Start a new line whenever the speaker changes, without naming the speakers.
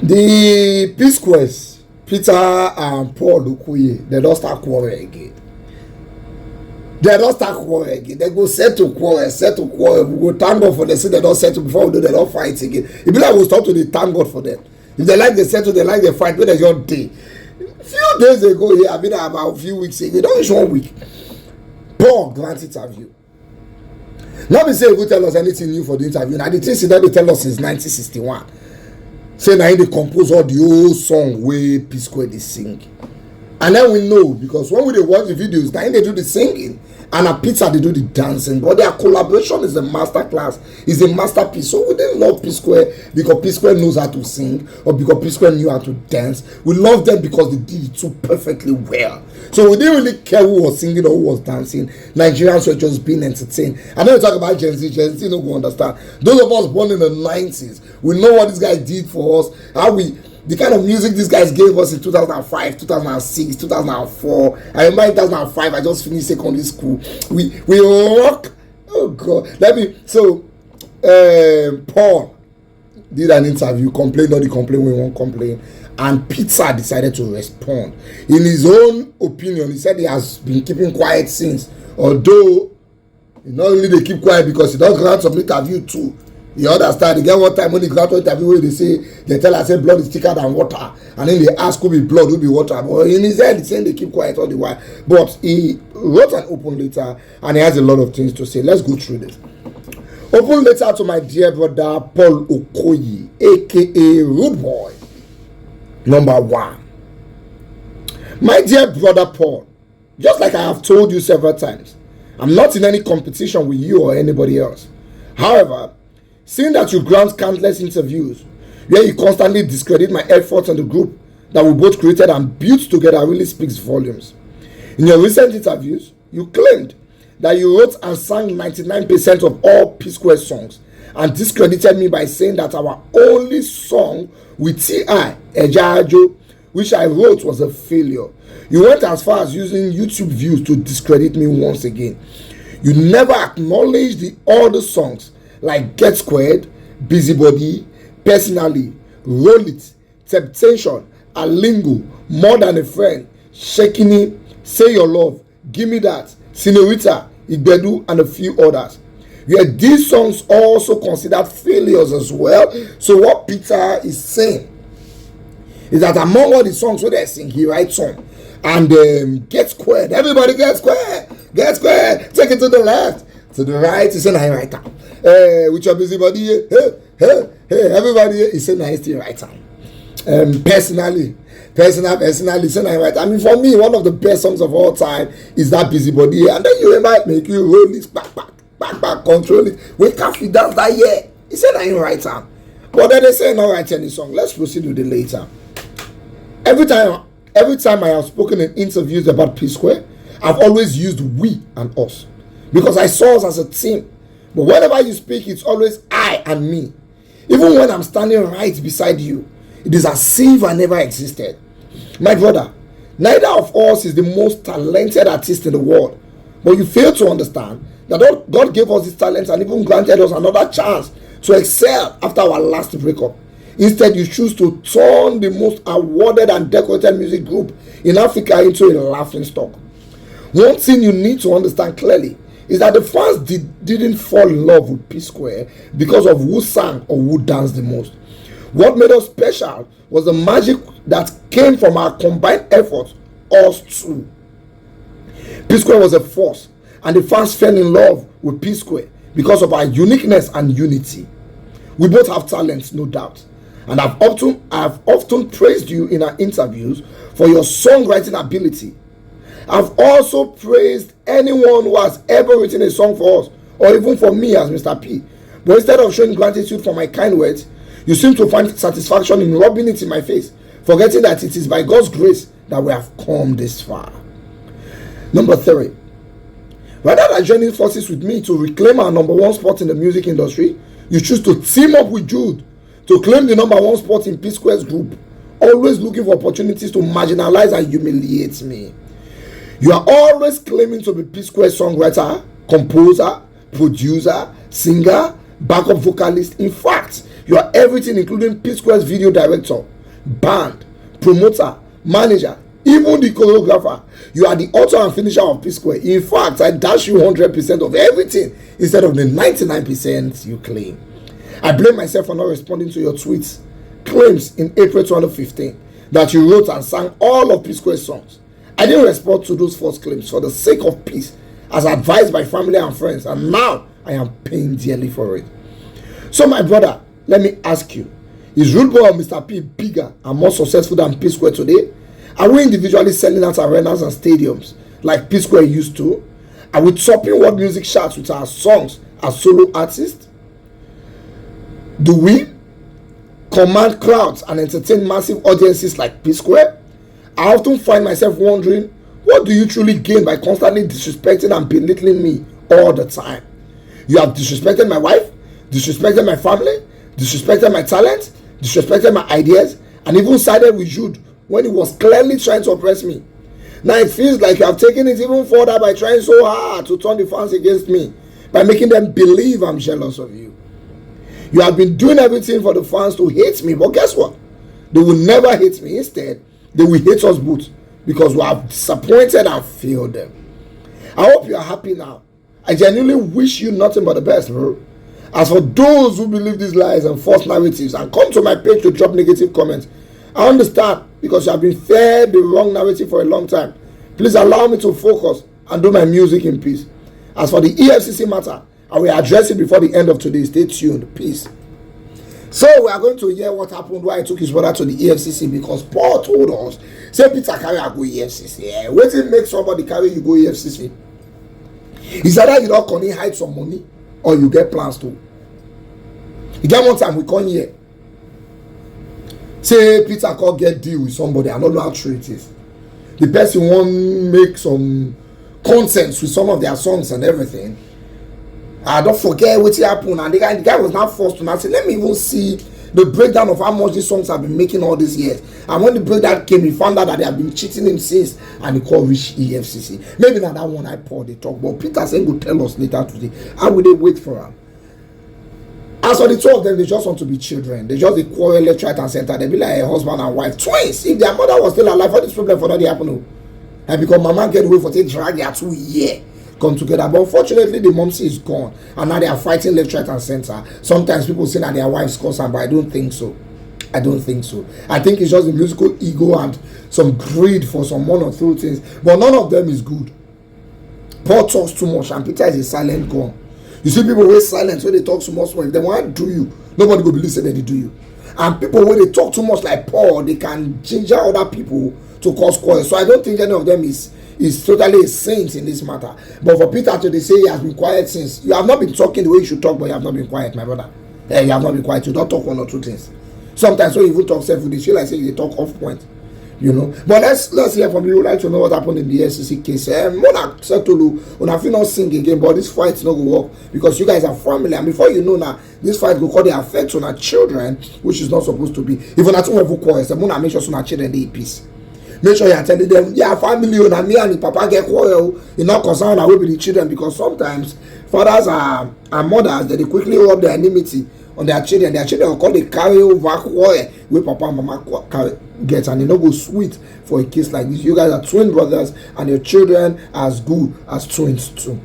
The P Squares, Peter and Paul Okoye, they don't start quarrel again. They don't start quarrel again. They go settle quarrel. We go thank God for them. See, they don't settle before we do, they don't fight again. It be like we start to thank God for them. If they like they settle, they like they fight. When there's your day. Few days ago here, I mean about a few weeks ago, don't use 1 week. Paul grant interview. Let me say, if you tell us anything new for the interview. Now the things that they tell us since 1961. Say now they compose all the old song where P Square they sing. And then we know, because when we watch the videos, now they do the singing, and at Pizza they do the dancing. But their collaboration is a master class, is a masterpiece. So we didn't love P Square because P Square knows how to sing, or because P Square knew how to dance. We love them because they did it so perfectly well. So we didn't really care who was singing or who was dancing. Nigerians were just being entertained. I know you talk about Gen Z no go understand. Those of us born in the 90s, we know what this guy did for us, the kind of music these guys gave us in 2005, 2006, 2004. I remember in 2005, I just finished secondary school. We rock. Oh God. Paul did an interview, complained all the complaint we won't complain, and Pizza decided to respond. In his own opinion, he said he has been keeping quiet since, although not only they keep quiet because he does grant some interview too. You understand? They get one time when they grant interview where they tell us say blood is thicker than water, and then they ask who be blood, who be water. But in his head, he's saying they keep quiet all the while. But he wrote an open letter and he has a lot of things to say. Let's go through this. Open letter to my dear brother Paul Okoye, aka Rude Boy. Number 1. My dear brother Paul, just like I have told you several times, I'm not in any competition with you or anybody else. However, seeing that you grant countless interviews where you constantly discredit my efforts and the group that we both created and built together really speaks volumes. In your recent interviews, you claimed that you wrote and sang 99% of all P Square songs and discredited me by saying that our only song with T.I. Ejajo, which I wrote, was a failure. You went as far as using YouTube views to discredit me once again. You never acknowledged the other songs like Get Squared, Busybody, Personally, Roll It, Temptation, Alingo, More Than a Friend, Shaking It, Say Your Love, Give Me That, Senorita, Igbedu, and a few others. Yet these songs also considered failures as well. So what Peter is saying is that among all the songs where they sing, he writes some. And Get Squared, everybody get squared, take it to the left, to the right, it's a nice right time. With your busybody, hey, everybody is a nice thing right time. Personally, it's a nice right time. I mean, for me, one of the best songs of all time is that Busybody, and then you might make you roll this back, control it. We can't fit dance that year. It's a nice right time. But then they say not write any song. Let's proceed with it later. Every time I have spoken in interviews about P Square, I've always used we and us, because I saw us as a team. But whenever you speak, it's always I and me. Even when I'm standing right beside you, it is as if I never existed. My brother, neither of us is the most talented artist in the world. But you fail to understand that God gave us this talent and even granted us another chance to excel after our last breakup. Instead, you choose to turn the most awarded and decorated music group in Africa into a laughing stock. One thing you need to understand clearly is that the fans didn't fall in love with P Square because of who sang or who danced the most. What made us special was the magic that came from our combined efforts, us two. P Square was a force, and the fans fell in love with P Square because of our uniqueness and unity. We both have talents, no doubt, and I've often praised you in our interviews for your songwriting ability. I've also praised anyone who has ever written a song for us, or even for me as Mr. P. But instead of showing gratitude for my kind words, you seem to find satisfaction in rubbing it in my face, forgetting that it is by God's grace that we have come this far. Number 3. Rather than joining forces with me to reclaim our number 1 spot in the music industry, you choose to team up with Jude to claim the number 1 spot in P Square's group, always looking for opportunities to marginalize and humiliate me. You are always claiming to be P Square's songwriter, composer, producer, singer, backup vocalist. In fact, You are everything, including P Square's video director, band, promoter, manager, even the choreographer. You are the author and finisher of P Square. In fact, I dash you 100% of everything instead of the 99% you claim. I blame myself for not responding to your tweets, claims in April 2015 that you wrote and sang all of P Square's songs. I didn't respond to those false claims for the sake of peace, as advised by family and friends, and now I am paying dearly for it. So my brother, let me ask you, is Rude Boy or Mr. P bigger and more successful than P Square today? Are we individually selling out arenas and stadiums like P Square used to? Are we topping world music charts with our songs as solo artists? Do we command crowds and entertain massive audiences like P Square? I often find myself wondering, what do you truly gain by constantly disrespecting and belittling me all the time? You have disrespected my wife, disrespected my family, disrespected my talent, disrespected my ideas, and even sided with Jude when he was clearly trying to oppress me. Now it feels like you have taken it even further by trying so hard to turn the fans against me, by making them believe I'm jealous of you. You have been doing everything for the fans to hate me, but guess what? They will never hate me. Instead, they will hate us both because we have disappointed and failed them. I hope you are happy now. I genuinely wish you nothing but the best, bro. As for those who believe these lies and false narratives and come to my page to drop negative comments, I understand because you have been fed the wrong narrative for a long time. Please allow me to focus and do my music in peace. As for the EFCC matter, I will address it before the end of today. Stay tuned. Peace. So we are going to hear what happened why he took his brother to the EFCC, because Paul told us, say Peter carry I go EFCC. Yeah, what it make somebody carry you go EFCC? Is either you don't come hide some money or you get plans to. You get one time we come here. Say Peter can't get deal with somebody. I don't know how true it is. The person won't make some consents with some of their songs and everything. I don't forget what happened, and the guy was now forced to now say, let me even see the breakdown of how much these songs have been making all these years. And when the breakdown came, he found out that they have been cheating him since, and he called rich EFCC. Maybe not that one I poured the talk, but Peter said go tell us later today. How will they wait for him? As for the two of them, they just want to be children. They just quarrel left, right, and center. They be like a husband and wife, twins. If their mother was still alive, what this problem for that they happen? And because mama get away for take drag their 2 years come together, but unfortunately the mom is gone, and now they are fighting left, right, and center. Sometimes people say that their wives cause them, but I don't think so. I don't think so. I think it's just the musical ego and some greed for some one or two things, but none of them is good. Paul talks too much, and Peter is a silent gun. You see people who silent when they talk too much. If they want to do you, nobody will believe that they do you. And people when they talk too much like Paul, they can ginger other people to cause quarrel. So I don't think any of them is totally a saint in this matter. But for Peter to say he has been quiet since, you have not been talking the way you should talk, but you have not been quiet, my brother. Yeah, you have not been quiet. You don't talk one or two things. Sometimes when you even talk self, they feel like say you talk off point. You know. But let's hear from you. Would like to know what happened in the SEC case. Mona said to you, if you not sing again, but this fight is not going to work because you guys are family. And before you know now, this fight will cause the effect on our children, which is not supposed to be. Even at home, Mona make sure so our children they peace. Make sure you are telling them, yeah, family, and me and the papa get quarrel. You're not concerned away with the children, because sometimes fathers and mothers they quickly hold up their enmity on their children. Their children will call they carry over quarrel where papa and mama get, and they no go sweet for a case like this. You guys are twin brothers, and your children are as good as twins too.